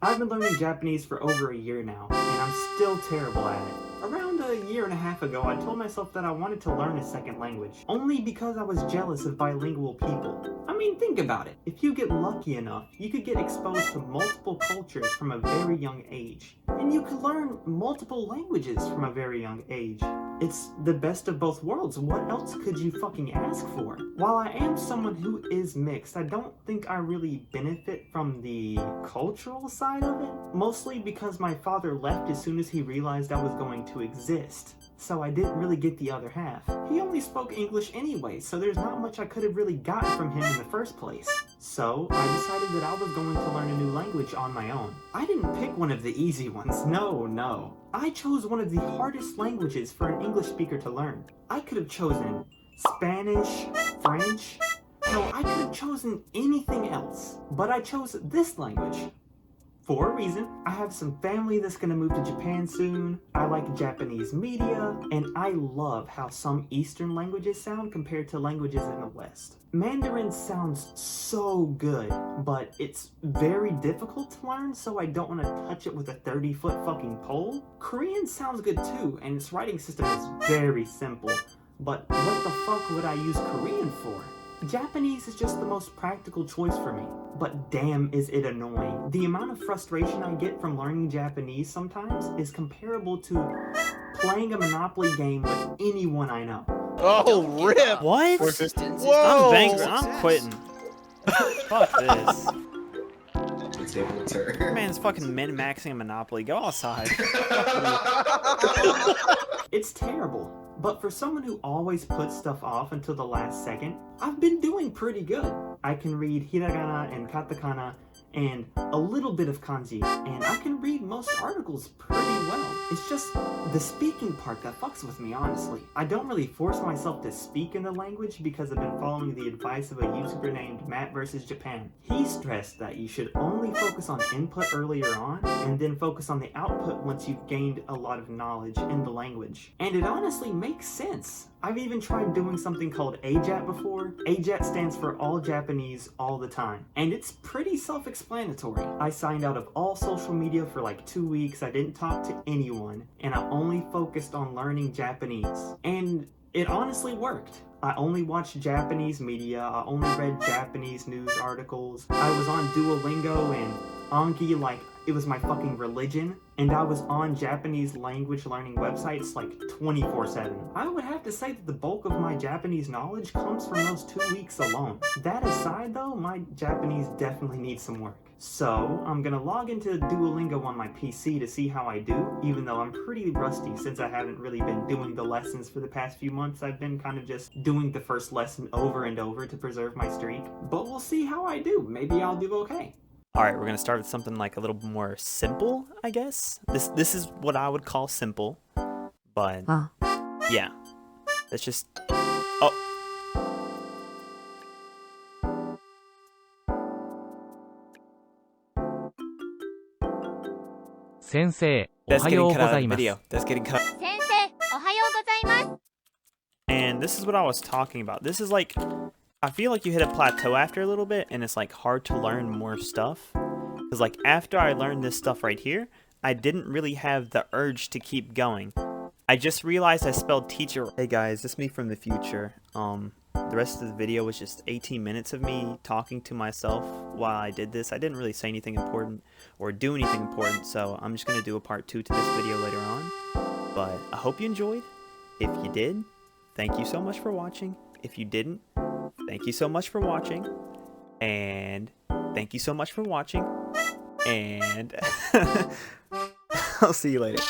I've been learning Japanese for over a year now, and I'm still terrible at it. Around a year and a half ago, I told myself that I wanted to learn a second language, only because I was jealous of bilingual people. I mean, think about it. If you get lucky enough, you could get exposed to multiple cultures from a very young age, and you could learn multiple languages from a very young age. It's the best of both worlds. What else could you fucking ask for? While I am someone who is mixed, I don't think I really benefit from the cultural side of it. Mostly because my father left as soon as he realized I was going to exist. So I didn't really get the other half. He only spoke English anyway, so there's not much I could have really gotten from him in the first place. So I decided that I was going to learn a new language on my own. I didn't pick one of the easy ones, no. I chose one of the hardest languages for an English speaker to learn. I could have chosen Spanish, French, hell, I could have chosen anything else. But I chose this language. For a reason. I have some family that's gonna move to Japan soon, I like Japanese media, and I love how some Eastern languages sound compared to languages in the West. Mandarin sounds so good, but it's very difficult to learn, so I don't want to touch it with a 30-foot fucking pole. Korean sounds good too, and its writing system is very simple, but what the fuck would I use Korean for? Japanese is just the most practical choice for me, but damn is it annoying. The amount of frustration I get from learning Japanese sometimes is comparable to playing a Monopoly game with anyone I know. Oh, rip! What? Whoa! I'm banging. I'm quitting. Fuck this. It's able to. Your man's fucking min-maxing a Monopoly. Go outside. It's terrible, but for someone who always puts stuff off until the last second, I've been doing pretty good. I can read hiragana and katakana and a little bit of kanji, and I can read most articles pretty well. It's just the speaking part that fucks with me, honestly. I don't really force myself to speak in the language because I've been following the advice of a YouTuber named Matt vs. Japan. He stressed that you should only focus on input earlier on, and then focus on the output once you've gained a lot of knowledge in the language. And it honestly makes sense. I've even tried doing something called AJAT before. AJAT stands for All Japanese All the Time, and it's pretty self-explanatory. I signed out of all social media for like 2 weeks, I didn't talk to anyone, and I only focused on learning Japanese. And it honestly worked. I only watched Japanese media, I only read Japanese news articles, I was on Duolingo and Anki like it was my fucking religion, and I was on Japanese language learning websites like 24/7. I would have to say that the bulk of my Japanese knowledge comes from those 2 weeks alone. That aside though, my Japanese definitely needs some work. So, I'm gonna log into Duolingo on my PC to see how I do, even though I'm pretty rusty since I haven't really been doing the lessons for the past few months. I've been kind of just doing the first lesson over and over to preserve my streak. But we'll see how I do. Maybe I'll do okay. Alright, we're gonna start with something like a little more simple, I guess. This is what I would call simple. But yeah. Let's just Sensei, That's getting ohayou cut out of the gozaimasu. video. That's getting cut. 先生、おはようございます。 And this is what I was talking about. This is like, I feel like you hit a plateau after a little bit, and it's like hard to learn more stuff. Because like after I learned this stuff right here, I didn't really have the urge to keep going. I just realized I spelled teacher. Hey guys, this is me from the future. The rest of the video was just 18 minutes of me talking to myself while I did this. I didn't really say anything important or do anything important, so I'm just gonna do a part 2 to this video later on. But I hope you enjoyed. If you did, thank you so much for watching. If you didn't, thank you so much for watching. And thank you so much for watching. And I'll see you later.